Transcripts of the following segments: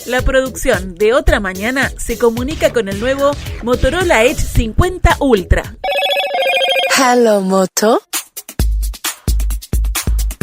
La producción de Otra Mañana se comunica con el nuevo Motorola Edge 50 Ultra. Hello, Moto.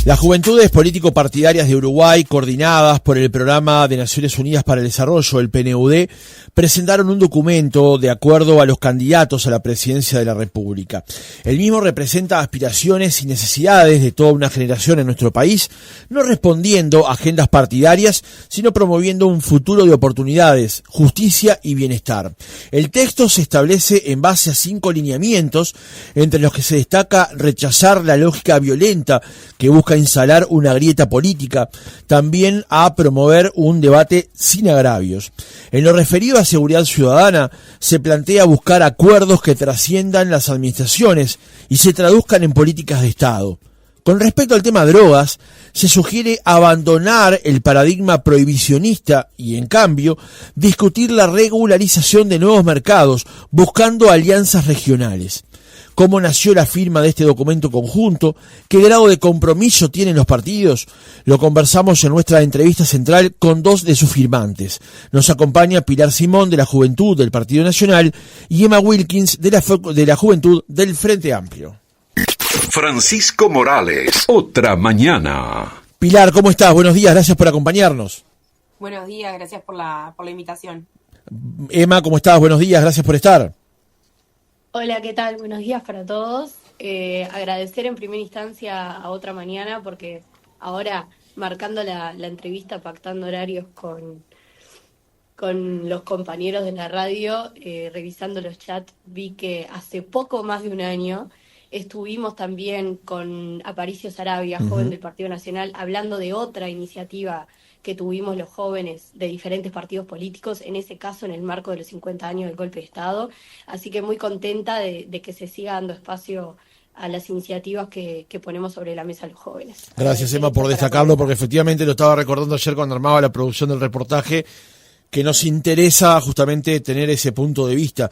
Las juventudes político-partidarias de Uruguay, coordinadas por el Programa de Naciones Unidas para el Desarrollo, el PNUD, presentaron un documento de acuerdo a los candidatos a la presidencia de la República. El mismo representa aspiraciones y necesidades de toda una generación en nuestro país, no respondiendo a agendas partidarias, sino promoviendo un futuro de oportunidades, justicia y bienestar. El texto se establece en base a 5 lineamientos, entre los que se destaca rechazar la lógica violenta que busca instalar una grieta política, también a promover un debate sin agravios. En lo referido a seguridad ciudadana, se plantea buscar acuerdos que trasciendan las administraciones y se traduzcan en políticas de Estado. Con respecto al tema drogas, se sugiere abandonar el paradigma prohibicionista y, en cambio, discutir la regularización de nuevos mercados, buscando alianzas regionales. ¿Cómo nació la firma de este documento conjunto? ¿Qué grado de compromiso tienen los partidos? Lo conversamos en nuestra entrevista central con 2 de sus firmantes. Nos acompaña Pilar Simón, de la Juventud del Partido Nacional, y Emma Wilkins, de la Juventud del Frente Amplio. Francisco Morales, Otra Mañana. Pilar, ¿cómo estás? Buenos días, gracias por acompañarnos. Buenos días, gracias por la invitación. Emma, ¿cómo estás? Buenos días, gracias por estar. Hola, ¿qué tal? Buenos días para todos. Agradecer en primera instancia a Otra Mañana porque ahora marcando la entrevista, pactando horarios con los compañeros de la radio, revisando los chats, vi que hace poco más de un año estuvimos también con Aparicio Saravia, joven del Partido Nacional, hablando de otra iniciativa que tuvimos los jóvenes de diferentes partidos políticos, en ese caso en el marco de los 50 años del golpe de Estado. Así que muy contenta de que se siga dando espacio a las iniciativas que ponemos sobre la mesa los jóvenes. Gracias, Emma, por destacarlo, porque efectivamente lo estaba recordando ayer cuando armaba la producción del reportaje, que nos interesa justamente tener ese punto de vista.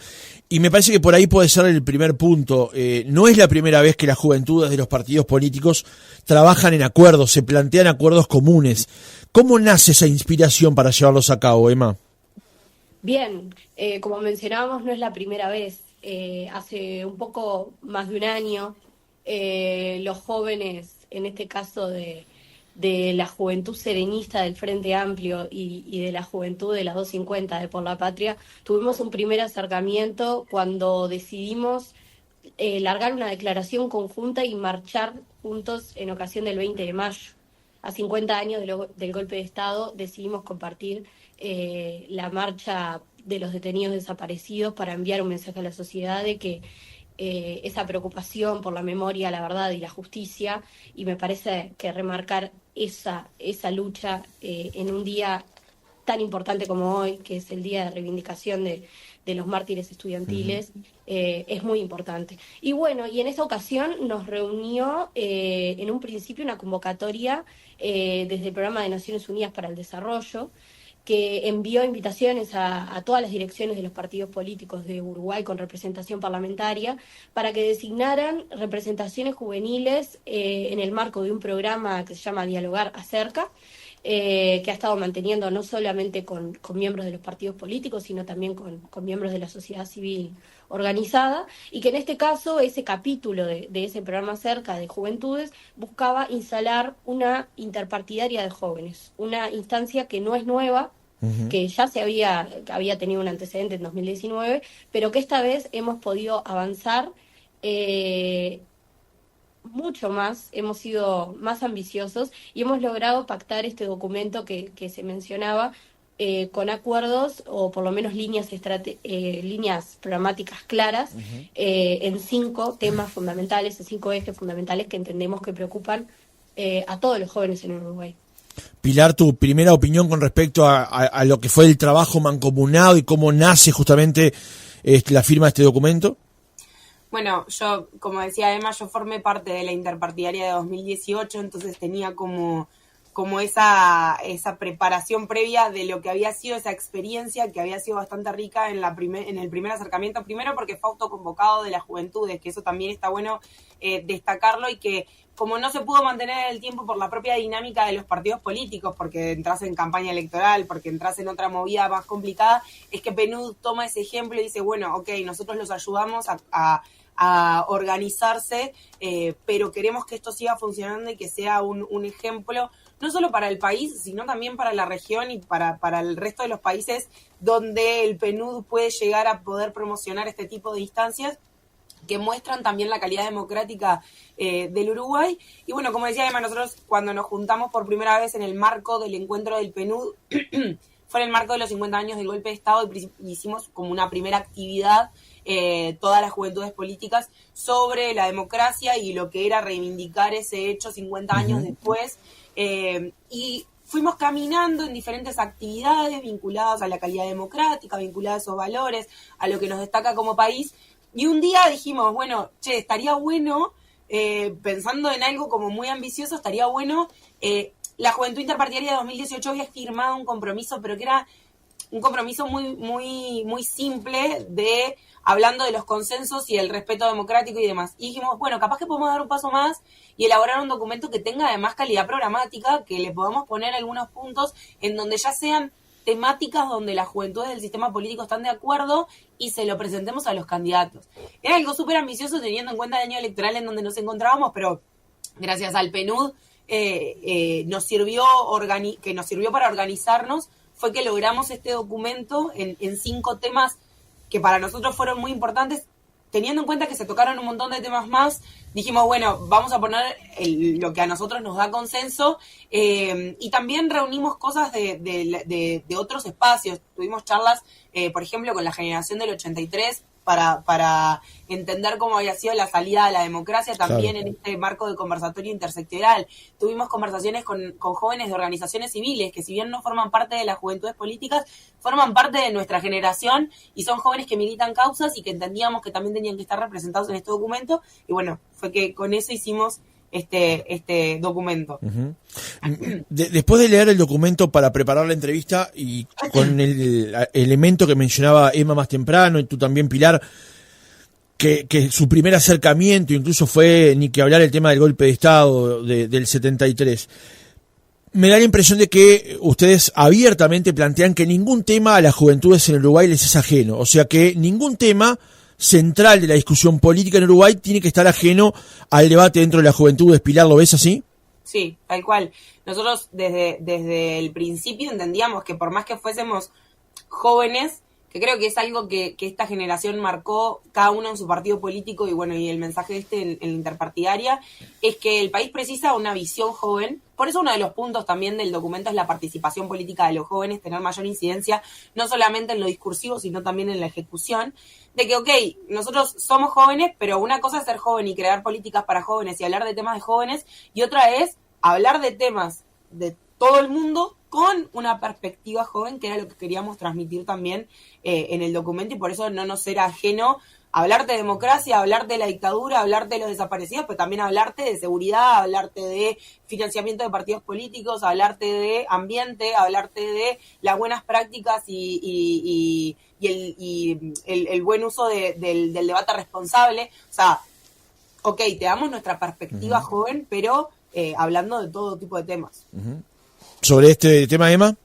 Y me parece que por ahí puede ser el primer punto. No es la primera vez que las juventudes de los partidos políticos trabajan en acuerdos, se plantean acuerdos comunes. ¿Cómo nace esa inspiración para llevarlos a cabo, Emma? Bien, como mencionábamos, no es la primera vez. Hace un poco más de un año, los jóvenes, en este caso de la Juventud Serenista del Frente Amplio y de la Juventud de las 250 de Por la Patria, tuvimos un primer acercamiento cuando decidimos largar una declaración conjunta y marchar juntos en ocasión del 20 de mayo. A 50 años del golpe de Estado decidimos compartir la marcha de los detenidos desaparecidos para enviar un mensaje a la sociedad de que esa preocupación por la memoria, la verdad y la justicia, y me parece que remarcar esa lucha en un día tan importante como hoy, que es el día de reivindicación de los mártires estudiantiles, es muy importante. Y bueno, y en esa ocasión nos reunió en un principio una convocatoria desde el Programa de Naciones Unidas para el Desarrollo, que envió invitaciones a todas las direcciones de los partidos políticos de Uruguay con representación parlamentaria para que designaran representaciones juveniles en el marco de un programa que se llama Dialogar Acerca, que ha estado manteniendo no solamente con miembros de los partidos políticos, sino también con miembros de la sociedad civil organizada, y que en este caso ese capítulo de ese programa Acerca de Juventudes buscaba instalar una interpartidaria de jóvenes, una instancia que no es nueva, que ya había tenido un antecedente en 2019, pero que esta vez hemos podido avanzar mucho más, hemos sido más ambiciosos y hemos logrado pactar este documento que se mencionaba con acuerdos o por lo menos líneas programáticas claras en 5 temas fundamentales, en 5 ejes fundamentales que entendemos que preocupan a todos los jóvenes en Uruguay. Pilar, tu primera opinión con respecto a lo que fue el trabajo mancomunado y cómo nace justamente la firma de este documento. Bueno, yo, como decía Emma, yo formé parte de la interpartidaria de 2018, entonces tenía como como esa preparación previa de lo que había sido esa experiencia, que había sido bastante rica en el primer acercamiento, primero porque fue autoconvocado de las juventudes, que eso también está bueno destacarlo, y que como no se pudo mantener el tiempo por la propia dinámica de los partidos políticos, porque entras en campaña electoral, porque entras en otra movida más complicada, es que PNUD toma ese ejemplo y dice, bueno, ok, nosotros los ayudamos a organizarse, pero queremos que esto siga funcionando y que sea un ejemplo, no solo para el país, sino también para la región y para el resto de los países donde el PNUD puede llegar a poder promocionar este tipo de instancias que muestran también la calidad democrática del Uruguay. Y bueno, como decía Emma, nosotros cuando nos juntamos por primera vez en el marco del encuentro del PNUD, fue en el marco de los 50 años del golpe de Estado, y hicimos como una primera actividad todas las juventudes políticas sobre la democracia y lo que era reivindicar ese hecho 50 años después. Y fuimos caminando en diferentes actividades vinculadas a la calidad democrática, vinculadas a esos valores, a lo que nos destaca como país. Y un día dijimos, bueno, estaría bueno, pensando en algo como muy ambicioso, estaría bueno, la Juventud Interpartidaria de 2018 había firmado un compromiso, pero que era un compromiso muy, muy, muy simple hablando de los consensos y el respeto democrático y demás. Y dijimos, bueno, capaz que podemos dar un paso más y elaborar un documento que tenga además calidad programática, que le podamos poner algunos puntos en donde ya sean temáticas donde las juventudes del sistema político están de acuerdo y se lo presentemos a los candidatos. Era algo súper ambicioso teniendo en cuenta el año electoral en donde nos encontrábamos, pero gracias al PNUD nos sirvió para organizarnos, fue que logramos este documento en 5 temas que para nosotros fueron muy importantes. Teniendo en cuenta que se tocaron un montón de temas más, dijimos, bueno, vamos a poner lo que a nosotros nos da consenso, y también reunimos cosas de otros espacios. Tuvimos charlas, por ejemplo, con la generación del 83 para entender cómo había sido la salida a la democracia también, claro, en este marco de conversatorio intersectorial. Tuvimos conversaciones con jóvenes de organizaciones civiles que, si bien no forman parte de las juventudes políticas, forman parte de nuestra generación y son jóvenes que militan causas y que entendíamos que también tenían que estar representados en este documento. Y bueno, fue que con eso hicimos este documento. Uh-huh. Después de leer el documento para preparar la entrevista y con el elemento que mencionaba Emma más temprano y tú también, Pilar, que su primer acercamiento incluso fue, ni que hablar, el tema del golpe de Estado del 73, me da la impresión de que ustedes abiertamente plantean que ningún tema a las juventudes en Uruguay les es ajeno, o sea que ningún tema central de la discusión política en Uruguay tiene que estar ajeno al debate dentro de las juventudes. Pilar, ¿lo ves así? Sí, tal cual. Nosotros desde el principio entendíamos que por más que fuésemos jóvenes, que creo que es algo que esta generación marcó cada uno en su partido político, y bueno, y el mensaje en la interpartidaria, es que el país precisa una visión joven. Por eso uno de los puntos también del documento es la participación política de los jóvenes, tener mayor incidencia, no solamente en lo discursivo, sino también en la ejecución, de que, ok, nosotros somos jóvenes, pero una cosa es ser joven y crear políticas para jóvenes y hablar de temas de jóvenes, y otra es hablar de temas de todo el mundo con una perspectiva joven, que era lo que queríamos transmitir también en el documento, y por eso no nos era ajeno hablarte de democracia, hablarte de la dictadura, hablarte de los desaparecidos, pero también hablarte de seguridad, hablarte de financiamiento de partidos políticos, hablarte de ambiente, hablarte de las buenas prácticas y el buen uso del debate responsable. O sea, ok, te damos nuestra perspectiva joven, pero hablando de todo tipo de temas. ¿Sobre este tema, Emma?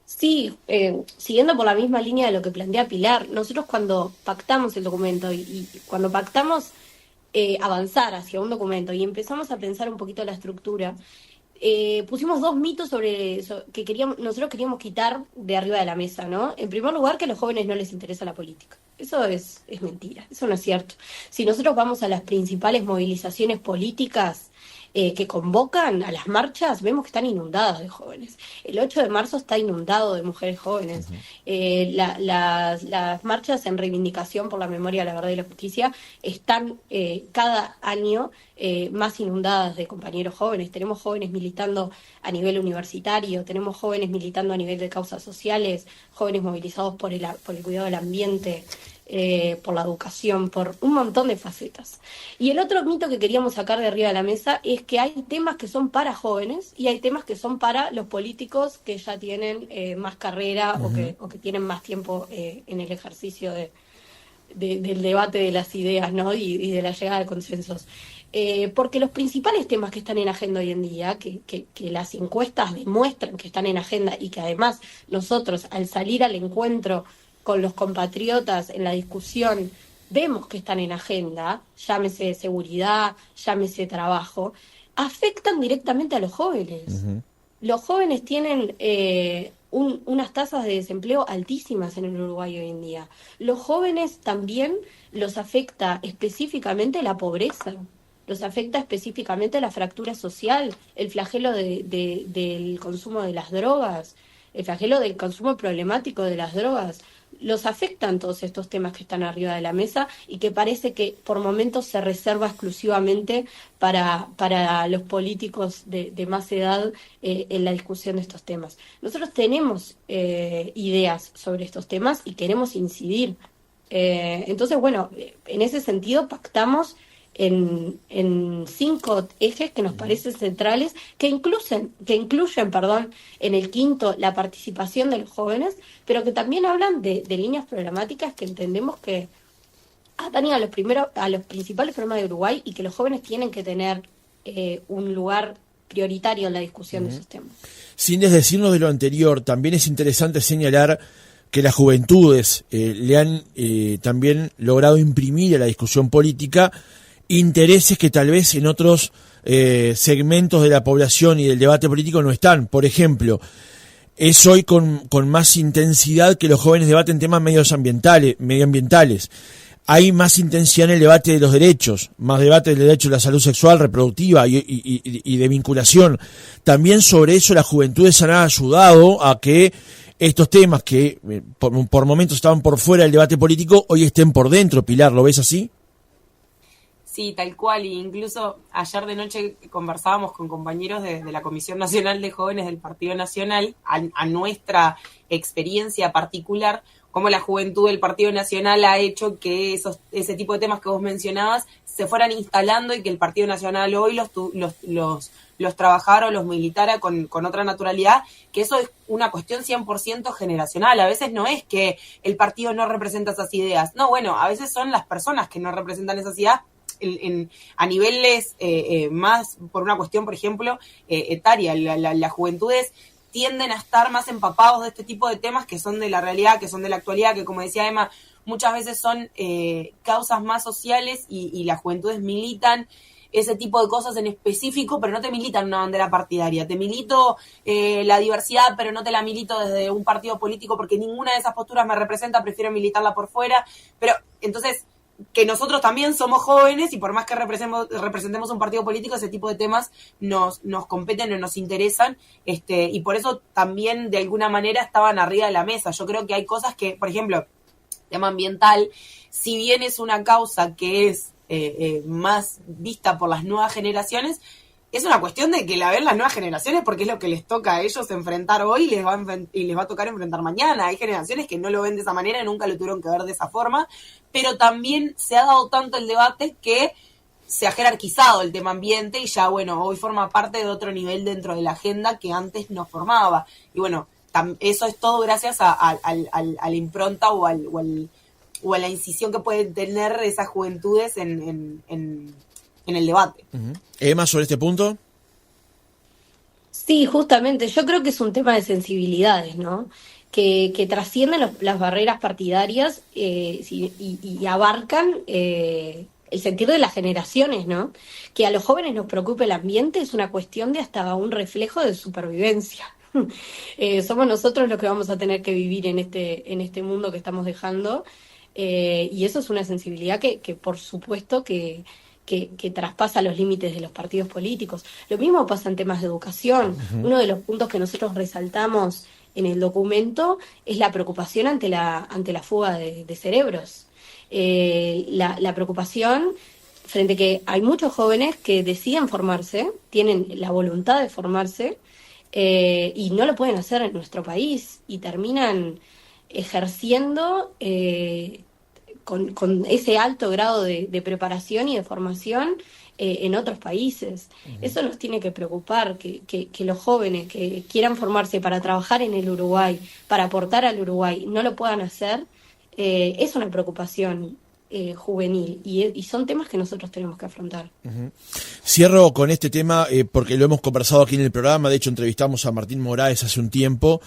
Sí, siguiendo por la misma línea de lo que plantea Pilar, nosotros cuando pactamos el documento y cuando pactamos avanzar hacia un documento y empezamos a pensar un poquito la estructura, pusimos 2 mitos sobre eso que nosotros queríamos quitar de arriba de la mesa, ¿no? En primer lugar, que a los jóvenes no les interesa la política. Eso es mentira, eso no es cierto. Si nosotros vamos a las principales movilizaciones políticas que convocan a las marchas, vemos que están inundadas de jóvenes. El 8 de marzo está inundado de mujeres jóvenes. Las marchas en reivindicación por la memoria, la verdad y la justicia están cada año más inundadas de compañeros jóvenes. Tenemos jóvenes militando a nivel universitario, tenemos jóvenes militando a nivel de causas sociales, jóvenes movilizados por el cuidado del ambiente. por la educación, por un montón de facetas. Y el otro mito que queríamos sacar de arriba de la mesa es que hay temas que son para jóvenes y hay temas que son para los políticos que ya tienen más carrera o que tienen más tiempo en el ejercicio del debate de las ideas, ¿no? y de la llegada de consensos. Porque los principales temas que están en agenda hoy en día, que las encuestas demuestran que están en agenda y que además nosotros al salir al encuentro con los compatriotas en la discusión vemos que están en agenda, llámese seguridad, llámese trabajo, afectan directamente a los jóvenes. Uh-huh. Los jóvenes tienen unas tasas de desempleo altísimas en el Uruguay hoy en día. Los jóvenes también los afecta específicamente la pobreza, los afecta específicamente la fractura social, el flagelo del consumo de las drogas, el flagelo del consumo problemático de las drogas. Los afectan todos estos temas que están arriba de la mesa y que parece que por momentos se reserva exclusivamente para los políticos de más edad en la discusión de estos temas. Nosotros tenemos ideas sobre estos temas y queremos incidir. Entonces, bueno, en ese sentido pactamos en 5 ejes que nos parecen centrales, que incluyen, en el quinto la participación de los jóvenes, pero que también hablan de líneas programáticas que entendemos que atañen a los principales problemas de Uruguay y que los jóvenes tienen que tener un lugar prioritario en la discusión de esos temas. Sin desdecirnos de lo anterior, también es interesante señalar que las juventudes le han también logrado imprimir a la discusión política intereses que tal vez en otros segmentos de la población y del debate político no están. Por ejemplo, es hoy con más intensidad que los jóvenes debaten temas medioambientales. Hay más intensidad en el debate de los derechos, más debate del derecho a la salud sexual, reproductiva y de vinculación. También sobre eso las juventudes han ayudado a que estos temas que por momentos estaban por fuera del debate político hoy estén por dentro. Pilar, ¿lo ves así? Sí, tal cual, y incluso ayer de noche conversábamos con compañeros de la Comisión Nacional de Jóvenes del Partido Nacional, a nuestra experiencia particular, cómo la juventud del Partido Nacional ha hecho que ese tipo de temas que vos mencionabas se fueran instalando y que el Partido Nacional hoy los trabajara o los militara con otra naturalidad, que eso es una cuestión 100% generacional. A veces no es que el partido no representa esas ideas, no, bueno, a veces son las personas que no representan esas ideas, a niveles más por una cuestión, por ejemplo, etaria. Las juventudes tienden a estar más empapados de este tipo de temas que son de la realidad, que son de la actualidad, que como decía Emma, muchas veces son causas más sociales y las juventudes militan ese tipo de cosas en específico, pero no te militan una bandera partidaria. Te milito la diversidad, pero no te la milito desde un partido político porque ninguna de esas posturas me representa, prefiero militarla por fuera. Pero entonces, que nosotros también somos jóvenes y por más que representemos un partido político, ese tipo de temas nos competen o nos interesan, y por eso también de alguna manera estaban arriba de la mesa. Yo creo que hay cosas que, por ejemplo, tema ambiental, si bien es una causa que es más vista por las nuevas generaciones, es una cuestión de que la ven las nuevas generaciones porque es lo que les toca a ellos enfrentar hoy y les va a tocar enfrentar mañana. Hay generaciones que no lo ven de esa manera y nunca lo tuvieron que ver de esa forma, pero también se ha dado tanto el debate que se ha jerarquizado el tema ambiente y ya, bueno, hoy forma parte de otro nivel dentro de la agenda que antes no formaba. Y bueno, eso es todo gracias a la impronta o a la incisión que pueden tener esas juventudes en el debate. Uh-huh. Emma, sobre este punto. Sí, justamente, yo creo que es un tema de sensibilidades, ¿no? Que trascienden las barreras partidarias y abarcan el sentir de las generaciones, ¿no? Que a los jóvenes nos preocupe el ambiente es una cuestión de hasta un reflejo de supervivencia. Somos nosotros los que vamos a tener que vivir en este mundo que estamos dejando, y eso es una sensibilidad que por supuesto que traspasa los límites de los partidos políticos. Lo mismo pasa en temas de educación. Uh-huh. Uno de los puntos que nosotros resaltamos en el documento es la preocupación ante la fuga de cerebros. La preocupación frente a que hay muchos jóvenes que deciden formarse, tienen la voluntad de formarse, y no lo pueden hacer en nuestro país y terminan ejerciendo con ese alto grado de preparación y de formación en otros países. Eso nos tiene que preocupar, que los jóvenes que quieran formarse para trabajar en el Uruguay, para aportar al Uruguay, no lo puedan hacer, es una preocupación juvenil, y son temas que nosotros tenemos que afrontar. Cierro con este tema porque lo hemos conversado aquí en el programa. De hecho, entrevistamos a Martín Moraes hace un tiempo,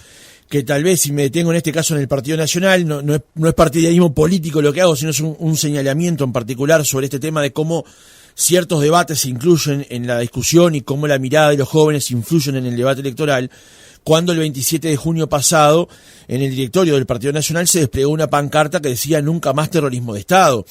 que tal vez, si me detengo en este caso en el Partido Nacional, no es partidarismo político lo que hago, sino es un señalamiento en particular sobre este tema de cómo ciertos debates se incluyen en la discusión y cómo la mirada de los jóvenes influyen en el debate electoral. Cuando el 27 de junio pasado, en el directorio del Partido Nacional se desplegó una pancarta que decía "Nunca más terrorismo de Estado".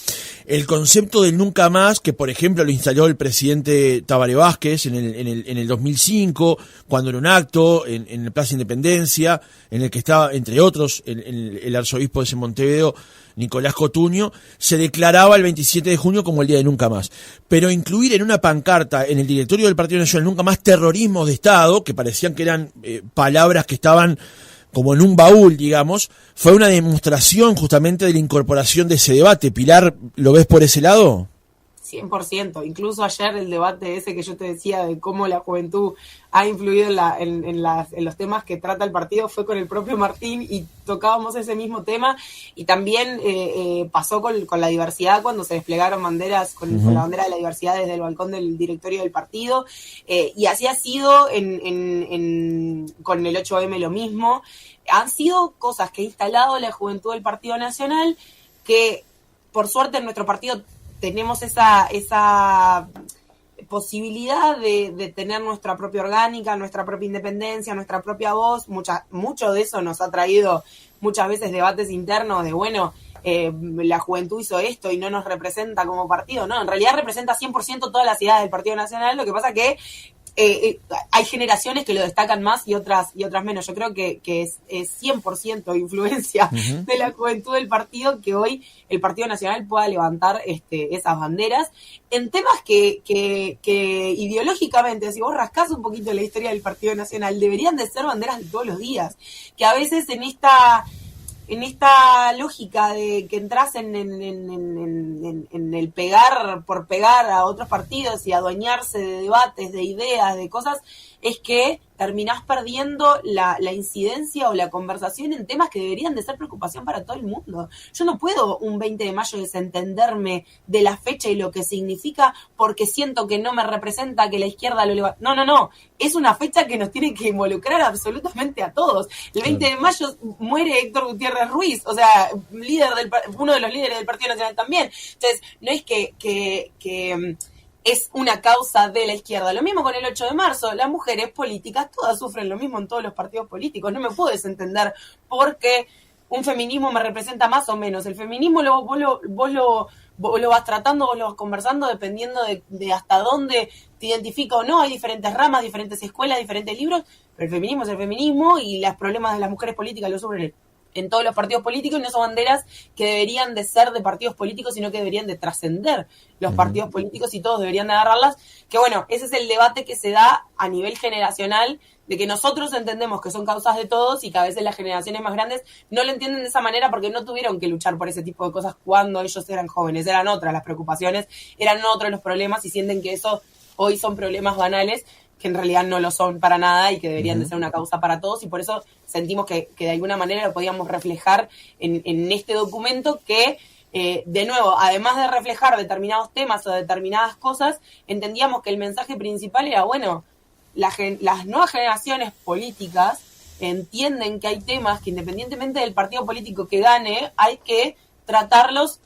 El concepto del nunca más, que por ejemplo lo instaló el presidente Tabaré Vázquez en el 2005, cuando en un acto en la Plaza Independencia, en el que estaba, entre otros, el arzobispo de Montevideo, Nicolás Cotuño, se declaraba el 27 de junio como el día de nunca más. Pero incluir en una pancarta en el directorio del Partido Nacional "Nunca más terrorismo de Estado", que parecían que eran palabras que estaban como en un baúl, digamos, fue una demostración justamente de la incorporación de ese debate. Pilar, ¿lo ves por ese lado? 100%, incluso ayer el debate ese que yo te decía de cómo la juventud ha influido en los temas que trata el partido fue con el propio Martín, y tocábamos ese mismo tema, y también pasó con la diversidad cuando se desplegaron banderas, con la bandera de la diversidad desde el balcón del directorio del partido, y así ha sido con el 8M lo mismo. Han sido cosas que ha instalado la juventud del Partido Nacional, que por suerte en nuestro partido tenemos esa posibilidad de tener nuestra propia orgánica, nuestra propia independencia, nuestra propia voz. Mucho de eso nos ha traído muchas veces debates internos de, bueno, la juventud hizo esto y no nos representa como partido. No, en realidad representa 100% todas las ideas del Partido Nacional. Lo que pasa que hay generaciones que lo destacan más y otras menos. Yo creo que es 100% influencia de la juventud del partido que hoy el Partido Nacional pueda levantar esas banderas en temas que ideológicamente, si vos rascás un poquito la historia del Partido Nacional, deberían de ser banderas de todos los días, que a veces en esta lógica de que entras en el pegar por pegar a otros partidos y adueñarse de debates, de ideas, de cosas, es que terminás perdiendo la incidencia o la conversación en temas que deberían de ser preocupación para todo el mundo. Yo no puedo un 20 de mayo desentenderme de la fecha y lo que significa porque siento que no me representa, que la izquierda lo levanta. No. Es una fecha que nos tiene que involucrar absolutamente a todos. El 20 de mayo muere Héctor Gutiérrez Ruiz, o sea, uno de los líderes del Partido Nacional también. Entonces, no es que es una causa de la izquierda. Lo mismo con el 8 de marzo. Las mujeres políticas todas sufren lo mismo en todos los partidos políticos. No me puedo desentender porque un feminismo me representa más o menos. El feminismo vos lo vas tratando, vos lo vas conversando dependiendo de hasta dónde te identifica o no. Hay diferentes ramas, diferentes escuelas, diferentes libros, pero el feminismo es el feminismo y los problemas de las mujeres políticas los sufren en todos los partidos políticos, y no son banderas que deberían de ser de partidos políticos, sino que deberían de trascender los partidos políticos y todos deberían de agarrarlas. Que bueno, ese es el debate que se da a nivel generacional, de que nosotros entendemos que son causas de todos y que a veces las generaciones más grandes no lo entienden de esa manera porque no tuvieron que luchar por ese tipo de cosas cuando ellos eran jóvenes. Eran otras las preocupaciones, eran otros los problemas, y sienten que eso hoy son problemas banales, que en realidad no lo son para nada y que deberían de ser una causa para todos, y por eso sentimos que de alguna manera lo podíamos reflejar en este documento que, de nuevo, además de reflejar determinados temas o determinadas cosas, entendíamos que el mensaje principal era, bueno, las nuevas generaciones políticas entienden que hay temas que independientemente del partido político que gane, hay que tratarlos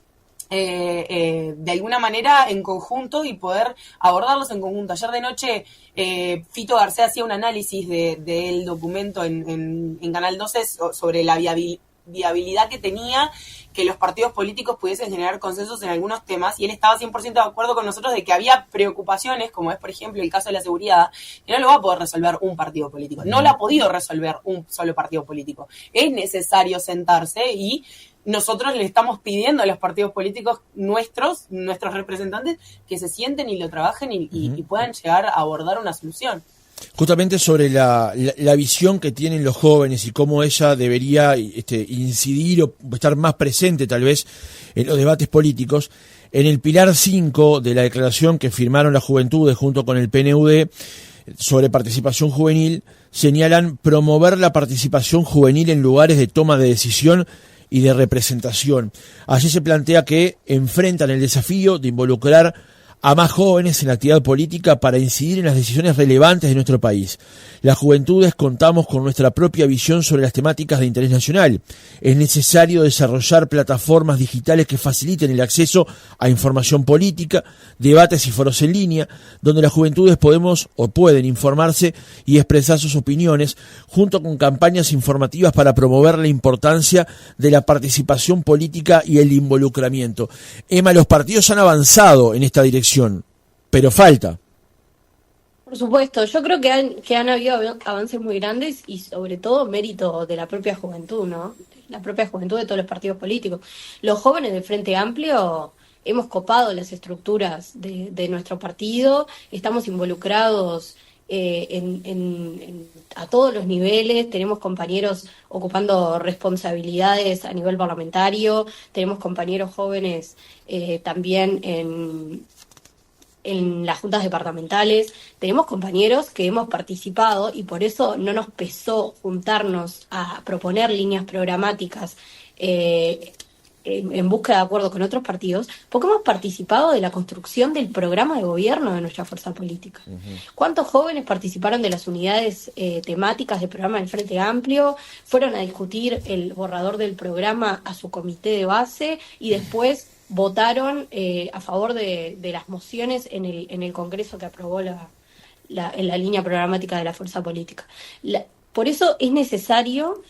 de alguna manera en conjunto y poder abordarlos en conjunto. Ayer de noche Fito García hacía un análisis del documento en Canal 12 sobre la viabilidad que tenía que los partidos políticos pudiesen generar consensos en algunos temas, y él estaba 100% de acuerdo con nosotros de que había preocupaciones, como es por ejemplo el caso de la seguridad, que no lo va a poder resolver un partido político, no lo ha podido resolver un solo partido político. Es necesario sentarse, y nosotros le estamos pidiendo a los partidos políticos nuestros representantes que se sienten y lo trabajen y puedan llegar a abordar una solución. justamente sobre la visión que tienen los jóvenes y cómo ella debería incidir o estar más presente tal vez en los debates políticos. En el pilar 5 de la declaración que firmaron las juventudes junto con el PNUD sobre participación juvenil, señalan promover la participación juvenil en lugares de toma de decisión y de representación. Allí se plantea que enfrentan el desafío de involucrar a más jóvenes en la actividad política para incidir en las decisiones relevantes de nuestro país. Las juventudes contamos con nuestra propia visión sobre las temáticas de interés nacional. Es necesario desarrollar plataformas digitales que faciliten el acceso a información política, debates y foros en línea, donde las juventudes podemos o pueden informarse y expresar sus opiniones, junto con campañas informativas para promover la importancia de la participación política y el involucramiento. Emma, los partidos han avanzado en esta dirección, pero falta. Por supuesto, yo creo que han habido avances muy grandes y sobre todo mérito de la propia juventud, ¿no? La propia juventud de todos los partidos políticos. Los jóvenes del Frente Amplio hemos copado las estructuras de nuestro partido, estamos involucrados a todos los niveles, tenemos compañeros ocupando responsabilidades a nivel parlamentario, tenemos compañeros jóvenes también en las juntas departamentales, tenemos compañeros que hemos participado y por eso no nos pesó juntarnos a proponer líneas programáticas en búsqueda de acuerdo con otros partidos, porque hemos participado de la construcción del programa de gobierno de nuestra fuerza política. Uh-huh. ¿Cuántos jóvenes participaron de las unidades temáticas del programa del Frente Amplio? Fueron a discutir el borrador del programa a su comité de base y después votaron a favor de las mociones en el Congreso que aprobó en la línea programática de la fuerza política. Por eso es necesario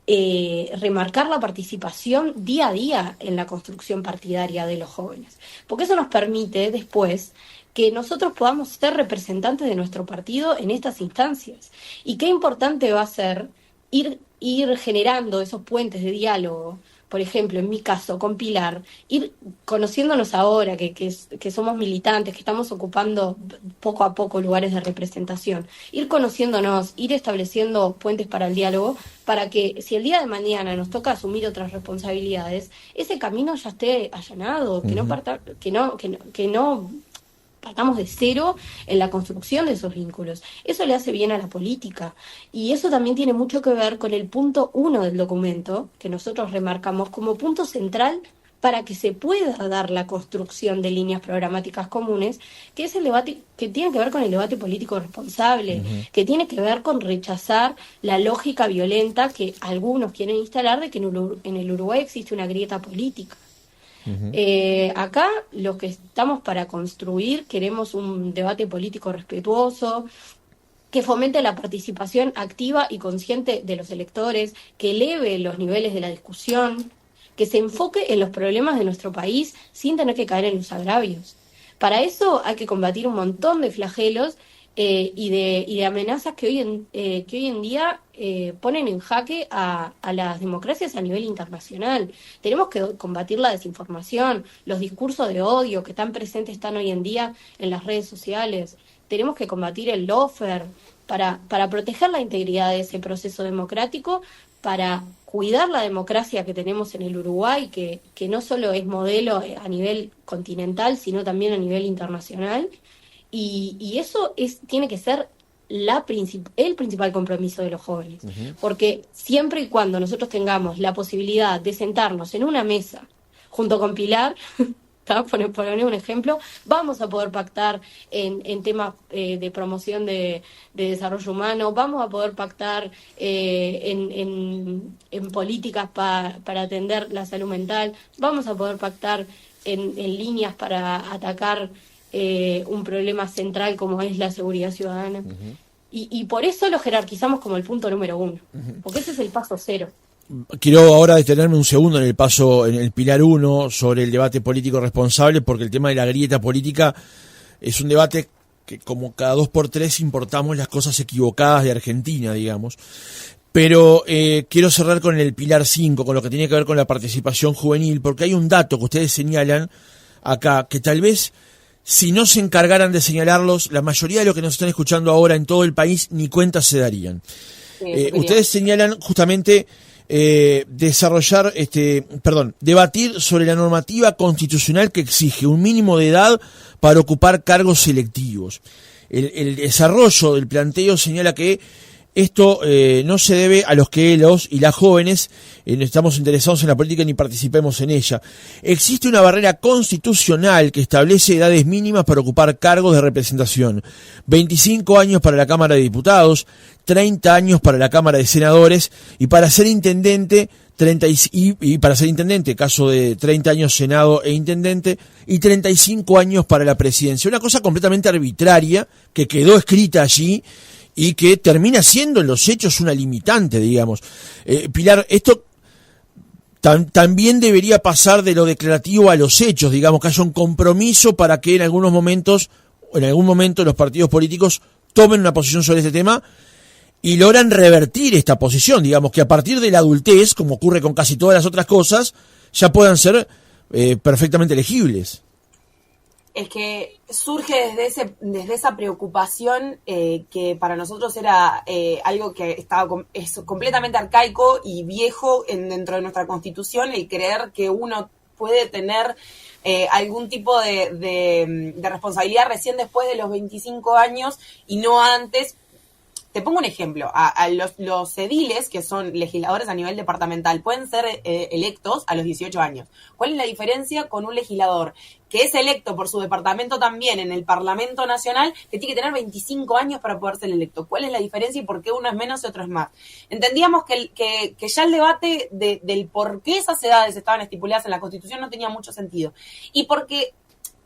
remarcar la participación día a día en la construcción partidaria de los jóvenes, porque eso nos permite después que nosotros podamos ser representantes de nuestro partido en estas instancias. Y qué importante va a ser ir generando esos puentes de diálogo. Por ejemplo, en mi caso, con Pilar, ir conociéndonos ahora, que somos militantes, que estamos ocupando poco a poco lugares de representación, ir conociéndonos, ir estableciendo puentes para el diálogo, para que si el día de mañana nos toca asumir otras responsabilidades, ese camino ya esté allanado, que no partamos de cero en la construcción de esos vínculos. Eso le hace bien a la política. Y eso también tiene mucho que ver con el punto 1 del documento, que nosotros remarcamos como punto central para que se pueda dar la construcción de líneas programáticas comunes, que es el debate, que tiene que ver con el debate político responsable, uh-huh, que tiene que ver con rechazar la lógica violenta que algunos quieren instalar de que en el Uruguay existe una grieta política. Uh-huh. Acá los que estamos para construir queremos un debate político respetuoso, que fomente la participación activa y consciente de los electores, que eleve los niveles de la discusión, que se enfoque en los problemas de nuestro país sin tener que caer en los agravios. Para eso hay que combatir un montón de flagelos y de amenazas que hoy en día ponen en jaque a las democracias a nivel internacional. Tenemos que combatir la desinformación, los discursos de odio que tan presentes están hoy en día en las redes sociales. Tenemos que combatir el lawfare para proteger la integridad de ese proceso democrático, para cuidar la democracia que tenemos en el Uruguay, que no solo es modelo a nivel continental, sino también a nivel internacional. Y eso tiene que ser el principal compromiso de los jóvenes, uh-huh, porque siempre y cuando nosotros tengamos la posibilidad de sentarnos en una mesa junto con Pilar, por poner un ejemplo, vamos a poder pactar en temas de promoción de desarrollo humano, vamos a poder pactar en políticas para atender la salud mental, vamos a poder pactar en líneas para atacar un problema central como es la seguridad ciudadana. Uh-huh. Y por eso lo jerarquizamos como el punto número 1, uh-huh, porque ese es el paso 0. Quiero ahora detenerme un segundo en el pilar 1 sobre el debate político responsable, porque el tema de la grieta política es un debate que como cada 2x3 importamos las cosas equivocadas de Argentina, digamos. Pero quiero cerrar con el pilar 5, con lo que tiene que ver con la participación juvenil, porque hay un dato que ustedes señalan acá, que tal vez si no se encargaran de señalarlos, la mayoría de los que nos están escuchando ahora en todo el país ni cuenta se darían. Ustedes señalan justamente debatir sobre la normativa constitucional que exige un mínimo de edad para ocupar cargos selectivos. El desarrollo del planteo señala que esto no se debe a los que los y las jóvenes no estamos interesados en la política ni participemos en ella. Existe una barrera constitucional que establece edades mínimas para ocupar cargos de representación. 25 años para la Cámara de Diputados, 30 años para la Cámara de Senadores y para ser intendente, para ser intendente, caso de 30 años Senado e intendente, y 35 años para la presidencia. Una cosa completamente arbitraria que quedó escrita allí y que termina siendo en los hechos una limitante, digamos. Pilar, esto también debería pasar de lo declarativo a los hechos, digamos, que haya un compromiso para que en algún momento los partidos políticos tomen una posición sobre este tema y logran revertir esta posición, digamos, que a partir de la adultez, como ocurre con casi todas las otras cosas, ya puedan ser perfectamente elegibles. Es que surge desde esa preocupación que para nosotros era algo que es completamente arcaico y viejo dentro de nuestra Constitución, el creer que uno puede tener algún tipo de responsabilidad recién después de los 25 años y no antes. Te pongo un ejemplo, a los ediles, que son legisladores a nivel departamental, pueden ser electos a los 18 años. ¿Cuál es la diferencia con un legislador que es electo por su departamento también en el Parlamento Nacional, que tiene que tener 25 años para poder ser electo? ¿Cuál es la diferencia y por qué uno es menos y otro es más? Entendíamos que ya el debate del por qué esas edades estaban estipuladas en la Constitución no tenía mucho sentido. Y porque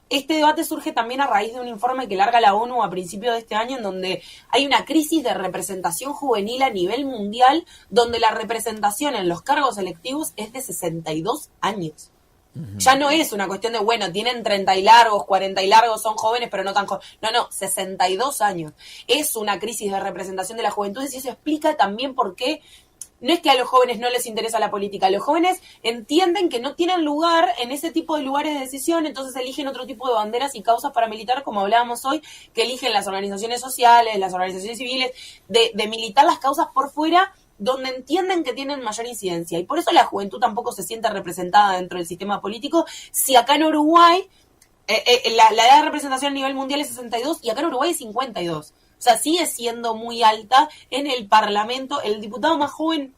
este debate surge también a raíz de un informe que larga la ONU a principios de este año, en donde hay una crisis de representación juvenil a nivel mundial, donde la representación en los cargos electivos es de 62 años. Uh-huh. Ya no es una cuestión de, bueno, tienen 30 y largos, 40 y largos, son jóvenes, pero no tan jóvenes. No, 62 años. Es una crisis de representación de la juventud, y eso explica también por qué. No es que a los jóvenes no les interesa la política, los jóvenes entienden que no tienen lugar en ese tipo de lugares de decisión, entonces eligen otro tipo de banderas y causas para militar, como hablábamos hoy, que eligen las organizaciones sociales, las organizaciones civiles, de militar las causas por fuera, donde entienden que tienen mayor incidencia. Y por eso la juventud tampoco se siente representada dentro del sistema político. Si acá en Uruguay, la edad de representación a nivel mundial es 62 y acá en Uruguay es 52. O sea, sigue siendo muy alta en el Parlamento. El diputado más joven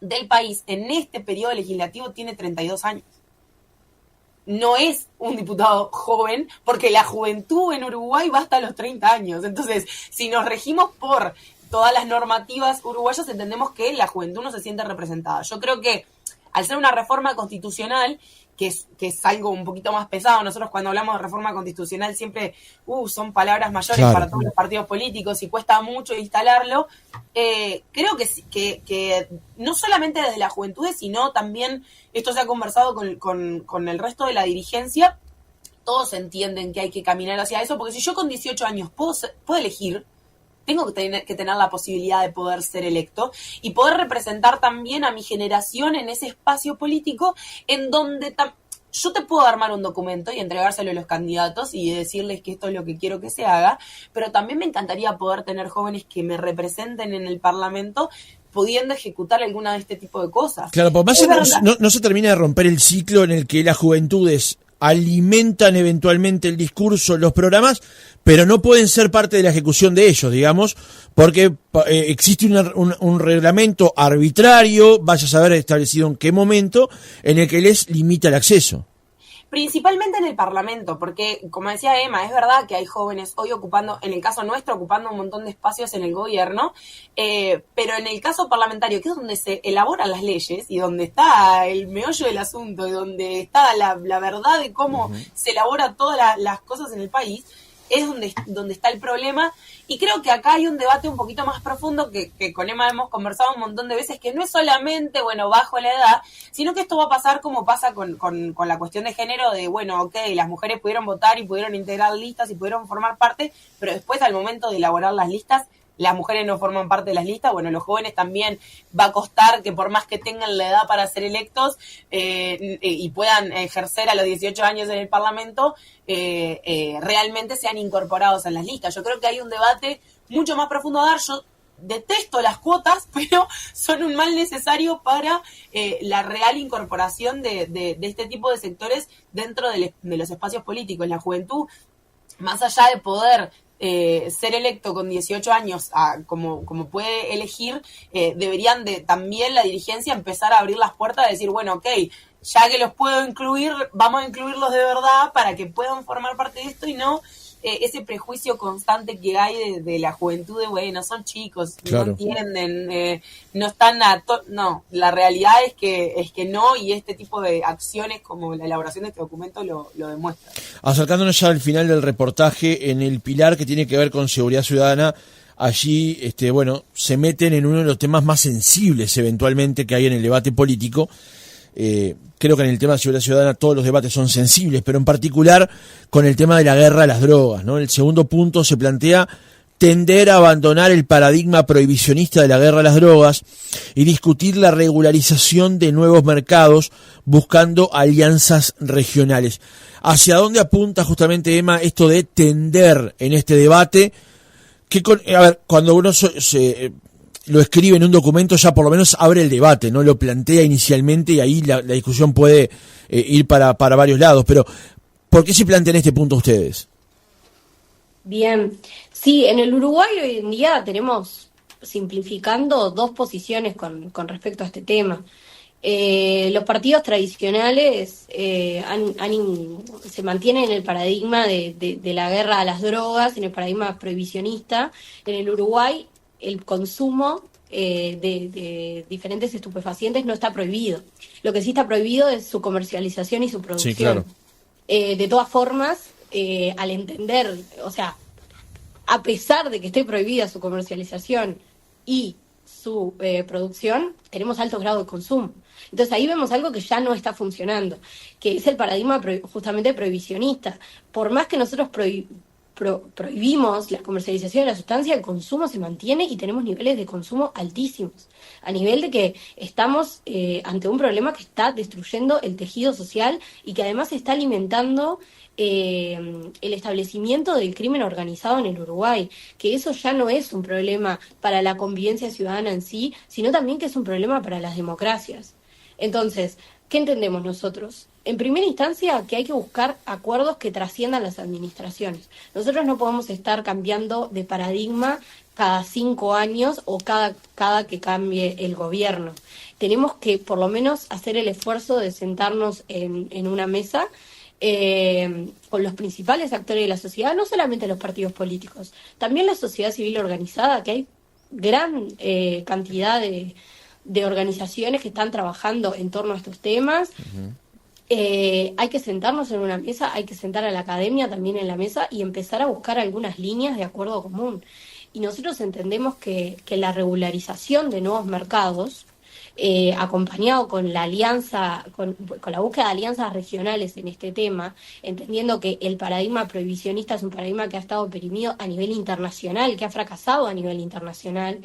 del país en este periodo legislativo tiene 32 años. No es un diputado joven, porque la juventud en Uruguay va hasta los 30 años. Entonces, si nos regimos por todas las normativas uruguayas, entendemos que la juventud no se siente representada. Yo creo que al ser una reforma constitucional, que es algo un poquito más pesado, nosotros cuando hablamos de reforma constitucional siempre son palabras mayores, claro, para todos los partidos políticos y cuesta mucho instalarlo. Creo que no solamente desde las juventudes, sino también, esto se ha conversado con el resto de la dirigencia, todos entienden que hay que caminar hacia eso, porque si yo con 18 años puedo elegir, tengo que tener la posibilidad de poder ser electo y poder representar también a mi generación en ese espacio político en donde yo te puedo armar un documento y entregárselo a los candidatos y decirles que esto es lo que quiero que se haga, pero también me encantaría poder tener jóvenes que me representen en el Parlamento pudiendo ejecutar alguna de este tipo de cosas. Claro, por más no se termina de romper el ciclo en el que las juventudes alimentan eventualmente el discurso, los programas, pero no pueden ser parte de la ejecución de ellos, digamos, porque existe un reglamento arbitrario, vaya a saber establecido en qué momento, en el que les limita el acceso. Principalmente en el Parlamento, porque, como decía Emma, es verdad que hay jóvenes hoy ocupando, en el caso nuestro, ocupando un montón de espacios en el gobierno, pero en el caso parlamentario, que es donde se elaboran las leyes y donde está el meollo del asunto y donde está la verdad de cómo se elabora todas las cosas en el país, es donde está el problema. Y creo que acá hay un debate un poquito más profundo que con Emma hemos conversado un montón de veces, que no es solamente, bajo la edad, sino que esto va a pasar como pasa con la cuestión de género, de, las mujeres pudieron votar y pudieron integrar listas y pudieron formar parte, pero después al momento de elaborar las listas las mujeres no forman parte de las listas, bueno, los jóvenes también va a costar que por más que tengan la edad para ser electos y puedan ejercer a los 18 años en el Parlamento, realmente sean incorporados en las listas. Yo creo que hay un debate mucho más profundo a dar. Yo detesto las cuotas, pero son un mal necesario para la real incorporación de este tipo de sectores dentro de los espacios políticos. La juventud, más allá de poder ser electo con 18 años como puede elegir, deberían de también la dirigencia empezar a abrir las puertas y decir, bueno, ok, ya que los puedo incluir, vamos a incluirlos de verdad para que puedan formar parte de esto y no ese prejuicio constante que hay de la juventud de, bueno, son chicos, claro, no entienden, no están no, la realidad es que no, y este tipo de acciones como la elaboración de este documento lo demuestra. Acercándonos ya al final del reportaje, en el pilar que tiene que ver con seguridad ciudadana, allí, se meten en uno de los temas más sensibles eventualmente que hay en el debate político. Creo que en el tema de seguridad ciudadana todos los debates son sensibles, pero en particular con el tema de la guerra a las drogas, ¿no? El segundo punto se plantea tender a abandonar el paradigma prohibicionista de la guerra a las drogas y discutir la regularización de nuevos mercados buscando alianzas regionales. ¿Hacia dónde apunta justamente, Emma, esto de tender en este debate? Cuando uno lo escribe en un documento, ya por lo menos abre el debate, ¿no? Lo plantea inicialmente y ahí la discusión puede ir para varios lados. Pero, ¿por qué se plantean este punto ustedes? Bien, sí, en el Uruguay hoy en día tenemos, simplificando, dos posiciones con respecto a este tema. Los partidos tradicionales se mantienen en el paradigma de la guerra a las drogas, en el paradigma prohibicionista. En el Uruguay el consumo de diferentes estupefacientes no está prohibido. Lo que sí está prohibido es su comercialización y su producción. Sí, claro. De todas formas, al entender, o sea, a pesar de que esté prohibida su comercialización y su producción, tenemos alto grado de consumo. Entonces ahí vemos algo que ya no está funcionando, que es el paradigma justamente prohibicionista. Por más que nosotros prohibimos la comercialización de la sustancia, el consumo se mantiene y tenemos niveles de consumo altísimos, a nivel de que estamos ante un problema que está destruyendo el tejido social y que además está alimentando el establecimiento del crimen organizado en el Uruguay, que eso ya no es un problema para la convivencia ciudadana en sí, sino también que es un problema para las democracias. Entonces, ¿qué entendemos nosotros? En primera instancia, que hay que buscar acuerdos que trasciendan las administraciones. Nosotros no podemos estar cambiando de paradigma cada 5 años o cada que cambie el gobierno. Tenemos que, por lo menos, hacer el esfuerzo de sentarnos en una mesa con los principales actores de la sociedad, no solamente los partidos políticos, también la sociedad civil organizada, que hay gran cantidad de organizaciones que están trabajando en torno a estos temas. Uh-huh. Hay que sentarnos en una mesa, hay que sentar a la academia también en la mesa y empezar a buscar algunas líneas de acuerdo común. Y nosotros entendemos que la regularización de nuevos mercados, acompañado con la alianza, con la búsqueda de alianzas regionales en este tema, entendiendo que el paradigma prohibicionista es un paradigma que ha estado oprimido a nivel internacional, que ha fracasado a nivel internacional,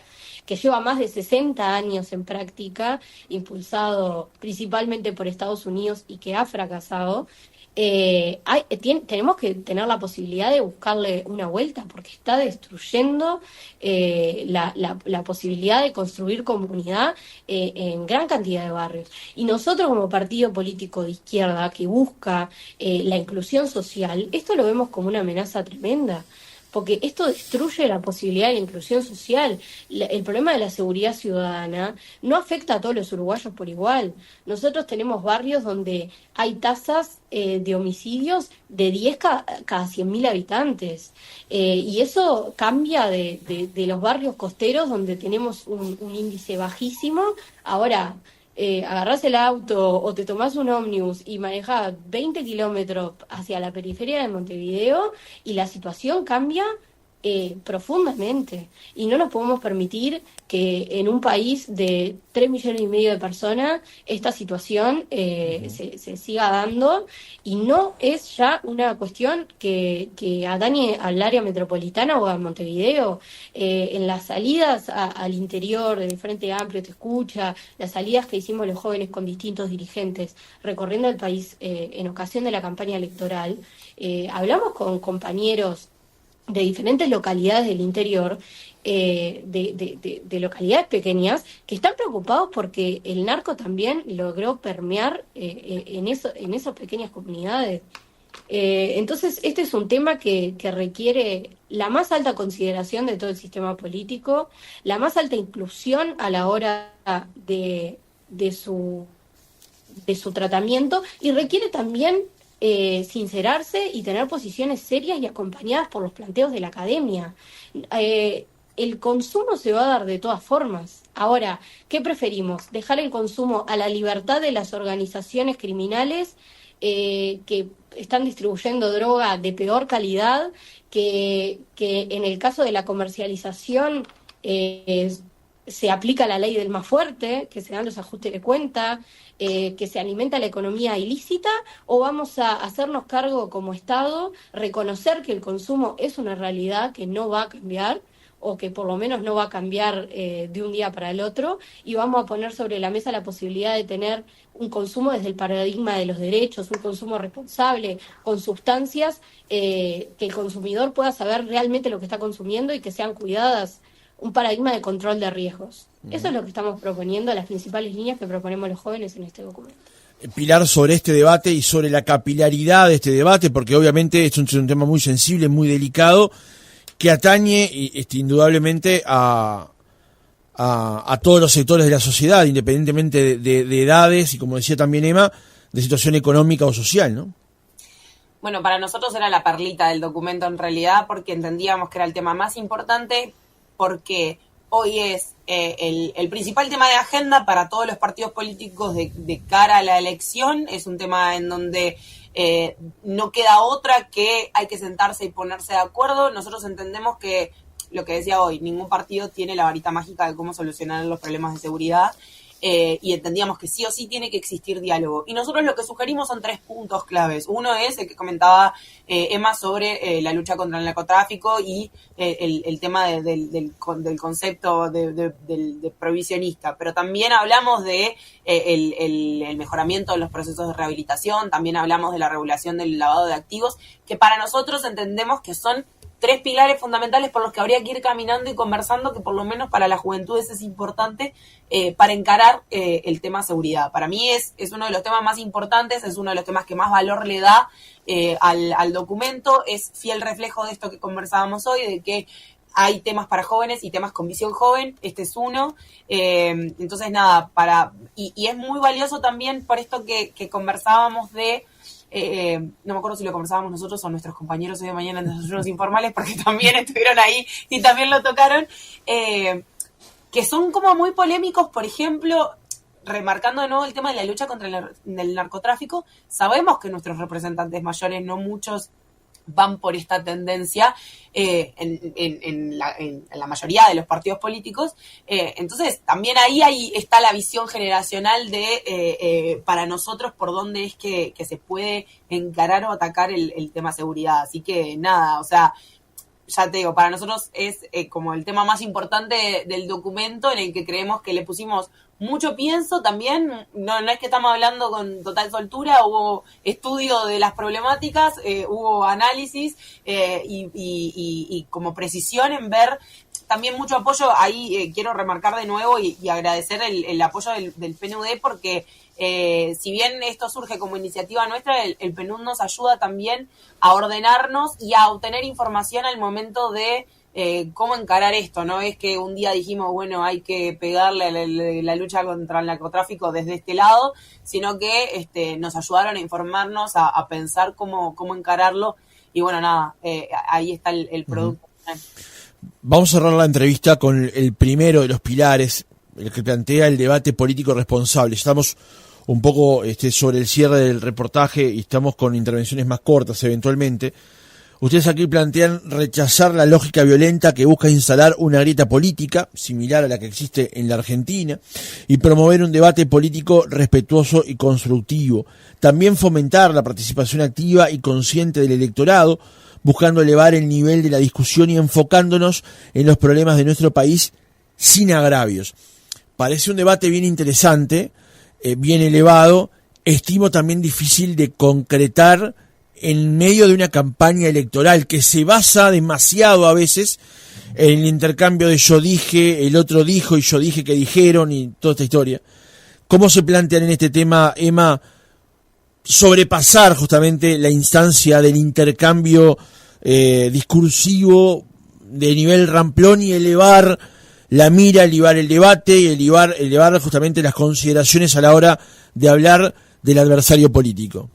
que lleva más de 60 años en práctica, impulsado principalmente por Estados Unidos y que ha fracasado. Tenemos que tener la posibilidad de buscarle una vuelta porque está destruyendo la posibilidad de construir comunidad en gran cantidad de barrios. Y nosotros como partido político de izquierda que busca la inclusión social, esto lo vemos como una amenaza tremenda, porque esto destruye la posibilidad de la inclusión social. El problema de la seguridad ciudadana no afecta a todos los uruguayos por igual. Nosotros tenemos barrios donde hay tasas de homicidios de 10 cada 100.000 habitantes. Y eso cambia de los barrios costeros donde tenemos un índice bajísimo. Ahora, agarrás el auto o te tomás un ómnibus y manejás 20 kilómetros hacia la periferia de Montevideo y la situación cambia profundamente, y no nos podemos permitir que en un país de 3,5 millones de personas esta situación se siga dando, y no es ya una cuestión que atañe al área metropolitana o a Montevideo. En las salidas al interior del Frente Amplio, Te Escucha, las salidas que hicimos los jóvenes con distintos dirigentes recorriendo el país en ocasión de la campaña electoral, hablamos con compañeros de diferentes localidades del interior, de localidades pequeñas, que están preocupados porque el narco también logró permear en esas pequeñas comunidades. Entonces, este es un tema que requiere la más alta consideración de todo el sistema político, la más alta inclusión a la hora de su tratamiento, y requiere también sincerarse y tener posiciones serias y acompañadas por los planteos de la academia. El consumo se va a dar de todas formas. Ahora, ¿qué preferimos? ¿Dejar el consumo a la libertad de las organizaciones criminales que están distribuyendo droga de peor calidad, que en el caso de la comercialización se aplica la ley del más fuerte, que se dan los ajustes de cuenta, que se alimenta la economía ilícita, o vamos a hacernos cargo como Estado, reconocer que el consumo es una realidad que no va a cambiar, o que por lo menos no va a cambiar de un día para el otro, y vamos a poner sobre la mesa la posibilidad de tener un consumo desde el paradigma de los derechos, un consumo responsable, con sustancias que el consumidor pueda saber realmente lo que está consumiendo y que sean cuidadas, un paradigma de control de riesgos. Eso es lo que estamos proponiendo, las principales líneas que proponemos los jóvenes en este documento. Pilar, sobre este debate y sobre la capilaridad de este debate, porque obviamente es un tema muy sensible, muy delicado, que atañe indudablemente a todos los sectores de la sociedad, independientemente de edades y, como decía también Emma, de situación económica o social, ¿no? Bueno, para nosotros era la perlita del documento en realidad, porque entendíamos que era el tema más importante, porque hoy es el principal tema de agenda para todos los partidos políticos de cara a la elección. Es un tema en donde no queda otra que hay que sentarse y ponerse de acuerdo. Nosotros entendemos que, lo que decía hoy, ningún partido tiene la varita mágica de cómo solucionar los problemas de seguridad, y entendíamos que sí o sí tiene que existir diálogo. Y nosotros lo que sugerimos son 3 puntos claves. Uno es el que comentaba Emma sobre la lucha contra el narcotráfico y el tema del concepto de prohibicionista. Pero también hablamos de el mejoramiento de los procesos de rehabilitación, también hablamos de la regulación del lavado de activos, que para nosotros entendemos que son 3 pilares fundamentales por los que habría que ir caminando y conversando, que por lo menos para las juventudes es importante para encarar el tema seguridad. Para mí es uno de los temas más importantes, es uno de los temas que más valor le da al documento, es fiel reflejo de esto que conversábamos hoy, de que hay temas para jóvenes y temas con visión joven. Este es uno. Entonces, nada, y es muy valioso también por esto que conversábamos de... no me acuerdo si lo conversábamos nosotros o nuestros compañeros hoy de mañana en Desayunos Informales, porque también estuvieron ahí y también lo tocaron, que son como muy polémicos. Por ejemplo, remarcando de nuevo el tema de la lucha contra el narcotráfico, sabemos que nuestros representantes mayores, no muchos, van por esta tendencia en la mayoría de los partidos políticos. Entonces, también ahí está la visión generacional de, para nosotros, por dónde es que se puede encarar o atacar el tema seguridad. Así que, nada, o sea, ya te digo, para nosotros es como el tema más importante del documento, en el que creemos que le pusimos mucho pienso también. No es que estamos hablando con total soltura, hubo estudio de las problemáticas, hubo análisis y como precisión en ver también mucho apoyo. Ahí quiero remarcar de nuevo y agradecer el apoyo del PNUD, porque si bien esto surge como iniciativa nuestra, el PNUD nos ayuda también a ordenarnos y a obtener información al momento de cómo encarar esto. No es que un día dijimos, bueno, hay que pegarle la lucha contra el narcotráfico desde este lado, sino que nos ayudaron a informarnos, a pensar cómo encararlo. Y bueno, nada, ahí está el producto. Vamos a cerrar la entrevista con el primero de los pilares, el que plantea el debate político responsable. Estamos un poco sobre el cierre del reportaje y estamos con intervenciones más cortas eventualmente. Ustedes aquí plantean rechazar la lógica violenta que busca instalar una grieta política, similar a la que existe en la Argentina, y promover un debate político respetuoso y constructivo. También fomentar la participación activa y consciente del electorado, buscando elevar el nivel de la discusión y enfocándonos en los problemas de nuestro país sin agravios. Parece un debate bien interesante, bien elevado, estimo también difícil de concretar en medio de una campaña electoral que se basa demasiado a veces en el intercambio de yo dije, el otro dijo y yo dije que dijeron y toda esta historia. ¿Cómo se plantean en este tema, Emma, sobrepasar justamente la instancia del intercambio discursivo de nivel ramplón y elevar la mira, elevar el debate y elevar justamente las consideraciones a la hora de hablar del adversario político?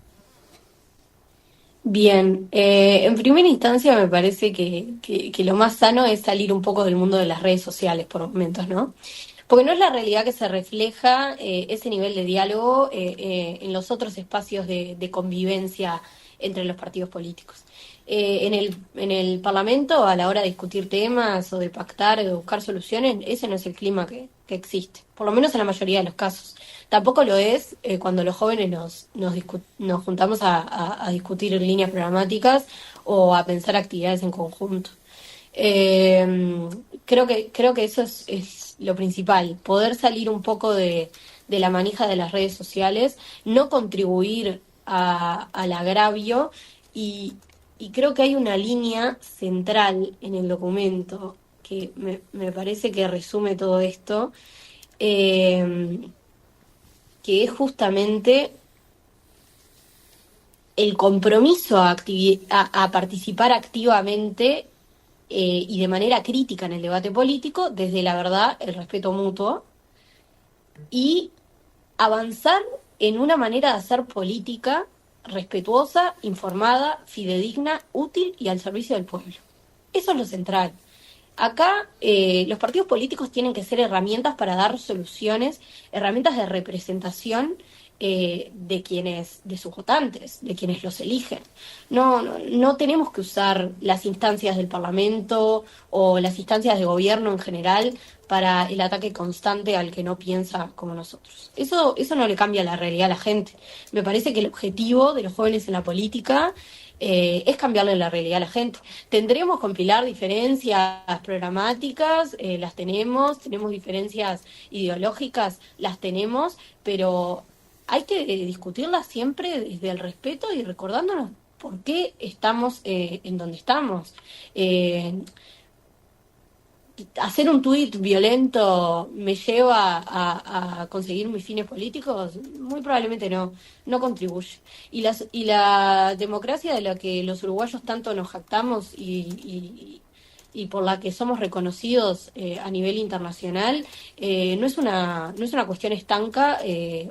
Bien, en primera instancia me parece que lo más sano es salir un poco del mundo de las redes sociales por momentos, ¿no? Porque no es la realidad que se refleja ese nivel de diálogo en los otros espacios de convivencia entre los partidos políticos. En el Parlamento, a la hora de discutir temas o de pactar o de buscar soluciones, ese no es el clima que existe, por lo menos en la mayoría de los casos. Tampoco lo es cuando los jóvenes nos juntamos a discutir líneas programáticas o a pensar actividades en conjunto. Creo que eso es lo principal, poder salir un poco de la manija de las redes sociales, no contribuir al agravio y creo que hay una línea central en el documento que me parece que resume todo esto, que es justamente el compromiso a participar activamente y de manera crítica en el debate político, desde la verdad, el respeto mutuo, y avanzar en una manera de hacer política respetuosa, informada, fidedigna, útil y al servicio del pueblo. Eso es lo central. Acá los partidos políticos tienen que ser herramientas para dar soluciones, herramientas de representación de sus votantes, de quienes los eligen. No tenemos que usar las instancias del Parlamento o las instancias de gobierno en general para el ataque constante al que no piensa como nosotros. Eso no le cambia la realidad a la gente. Me parece que el objetivo de los jóvenes en la política es cambiarle la realidad a la gente. Tendremos que compilar diferencias programáticas, las tenemos diferencias ideológicas, las tenemos, pero hay que discutirlas siempre desde el respeto y recordándonos por qué estamos en donde estamos. Hacer un tuit violento me lleva a conseguir mis fines políticos, muy probablemente no contribuye. Y la democracia de la que los uruguayos tanto nos jactamos y por la que somos reconocidos a nivel internacional, no es una cuestión estanca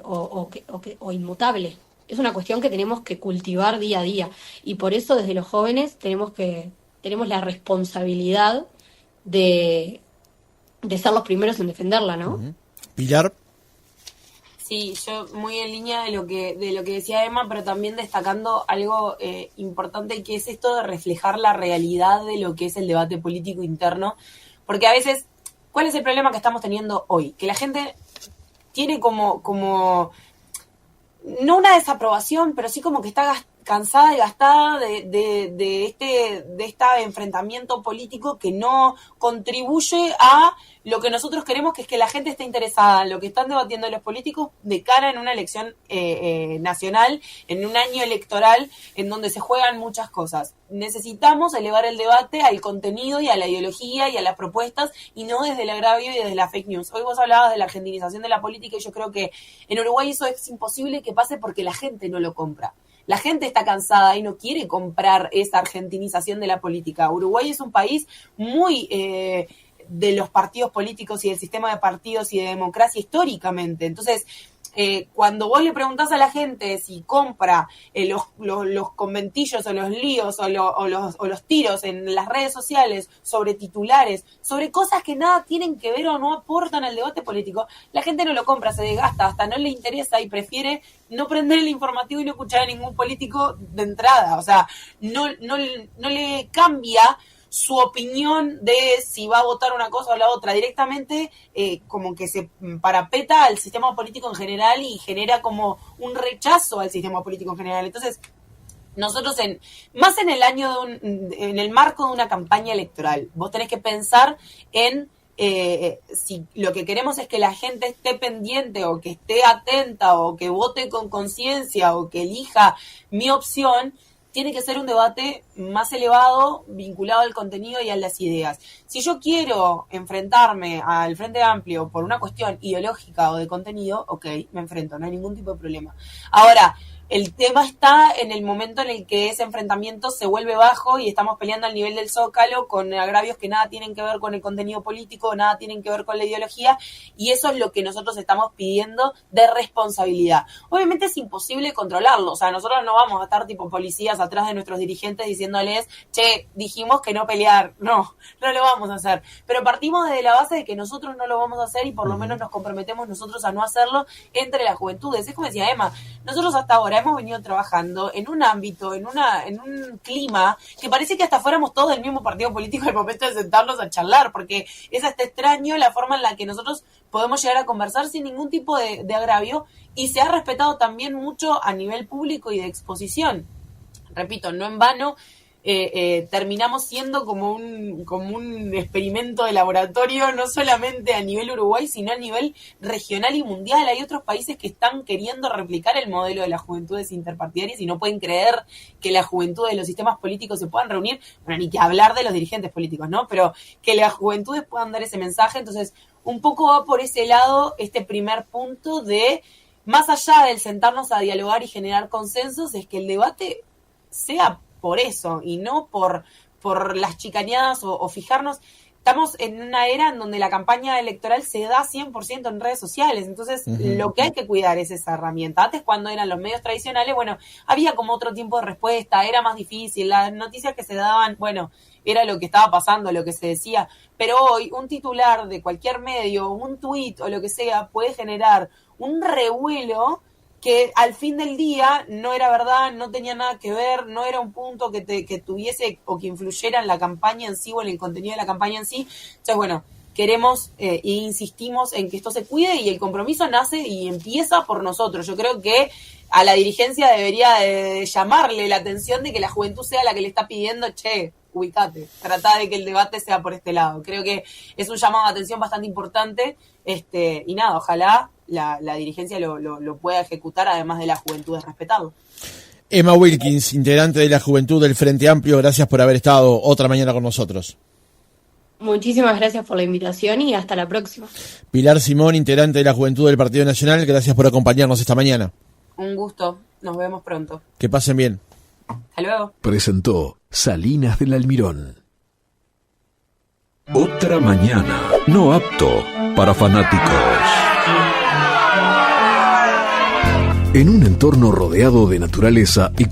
o inmutable. Es una cuestión que tenemos que cultivar día a día. Y por eso desde los jóvenes tenemos la responsabilidad de ser los primeros en defenderla, ¿no? Uh-huh. Pilar. Sí, yo muy en línea de lo que decía Emma, pero también destacando algo importante, que es esto de reflejar la realidad de lo que es el debate político interno, porque a veces, ¿cuál es el problema que estamos teniendo hoy? Que la gente tiene como no una desaprobación, pero sí como que está cansada y gastada de este enfrentamiento político que no contribuye a lo que nosotros queremos, que es que la gente esté interesada en lo que están debatiendo los políticos de cara en una elección nacional, en un año electoral en donde se juegan muchas cosas. Necesitamos elevar el debate al contenido y a la ideología y a las propuestas, y no desde el agravio y desde la fake news. Hoy vos hablabas de la argentinización de la política y yo creo que en Uruguay eso es imposible que pase porque la gente no lo compra. La gente está cansada y no quiere comprar esa argentinización de la política. Uruguay es un país muy de los partidos políticos y del sistema de partidos y de democracia históricamente. Entonces, cuando vos le preguntás a la gente si compra los conventillos o los líos o los tiros en las redes sociales sobre titulares, sobre cosas que nada tienen que ver o no aportan al debate político, la gente no lo compra, se desgasta, hasta no le interesa y prefiere no prender el informativo y no escuchar a ningún político de entrada. O sea, no le cambia su opinión de si va a votar una cosa o la otra. Directamente como que se parapeta al sistema político en general y genera como un rechazo al sistema político en general. Entonces, nosotros más en en el marco de una campaña electoral, vos tenés que pensar en si lo que queremos es que la gente esté pendiente o que esté atenta o que vote con conciencia o que elija mi opción, tiene que ser un debate más elevado, vinculado al contenido y a las ideas. Si yo quiero enfrentarme al Frente Amplio por una cuestión ideológica o de contenido, ok, me enfrento, no hay ningún tipo de problema. Ahora, el tema está en el momento en el que ese enfrentamiento se vuelve bajo y estamos peleando al nivel del Zócalo con agravios que nada tienen que ver con el contenido político, nada tienen que ver con la ideología, y eso es lo que nosotros estamos pidiendo de responsabilidad. Obviamente es imposible controlarlo, o sea, nosotros no vamos a estar tipo policías atrás de nuestros dirigentes diciéndoles, che, dijimos que no pelear, no lo vamos a hacer, pero partimos de la base de que nosotros no lo vamos a hacer y por lo menos nos comprometemos nosotros a no hacerlo entre las juventudes. Es como decía Emma, nosotros hasta ahora hemos venido trabajando en un ámbito, en un clima que parece que hasta fuéramos todos del mismo partido político al momento de sentarnos a charlar, porque es hasta extraño la forma en la que nosotros podemos llegar a conversar sin ningún tipo de agravio, y se ha respetado también mucho a nivel público y de exposición. Repito, no en vano terminamos siendo como un experimento de laboratorio, no solamente a nivel Uruguay, sino a nivel regional y mundial. Hay otros países que están queriendo replicar el modelo de las juventudes interpartidarias y no pueden creer que las juventudes de los sistemas políticos se puedan reunir, bueno, ni que hablar de los dirigentes políticos, ¿no? Pero que las juventudes puedan dar ese mensaje. Entonces, un poco va por ese lado este primer punto de, más allá del sentarnos a dialogar y generar consensos, es que el debate sea por eso y no por las chicaneadas o fijarnos. Estamos en una era en donde la campaña electoral se da 100% en redes sociales, entonces lo que hay que cuidar es esa herramienta. Antes, cuando eran los medios tradicionales, bueno, había como otro tiempo de respuesta, era más difícil, las noticias que se daban, bueno, era lo que estaba pasando, lo que se decía, pero hoy un titular de cualquier medio, un tuit o lo que sea, puede generar un revuelo que al fin del día no era verdad, no tenía nada que ver, no era un punto que tuviese o que influyera en la campaña en sí o en el contenido de la campaña en sí. Entonces, bueno, queremos e insistimos en que esto se cuide, y el compromiso nace y empieza por nosotros. Yo creo que a la dirigencia debería de llamarle la atención de que la juventud sea la que le está pidiendo, che, ubicate, tratá de que el debate sea por este lado. Creo que es un llamado de atención bastante importante, y nada, ojalá la dirigencia lo pueda ejecutar, además de la juventud, de respetarlo. Emma Wilkins, integrante de la Juventud del Frente Amplio, gracias por haber estado otra mañana con nosotros. Muchísimas gracias por la invitación y hasta la próxima. Pilar Simón, integrante de la Juventud del Partido Nacional, gracias por acompañarnos esta mañana. Un gusto, nos vemos pronto. Que pasen bien. Hasta luego. Presentó Salinas del Almirón. Otra mañana, no apto para fanáticos. En un entorno rodeado de naturaleza y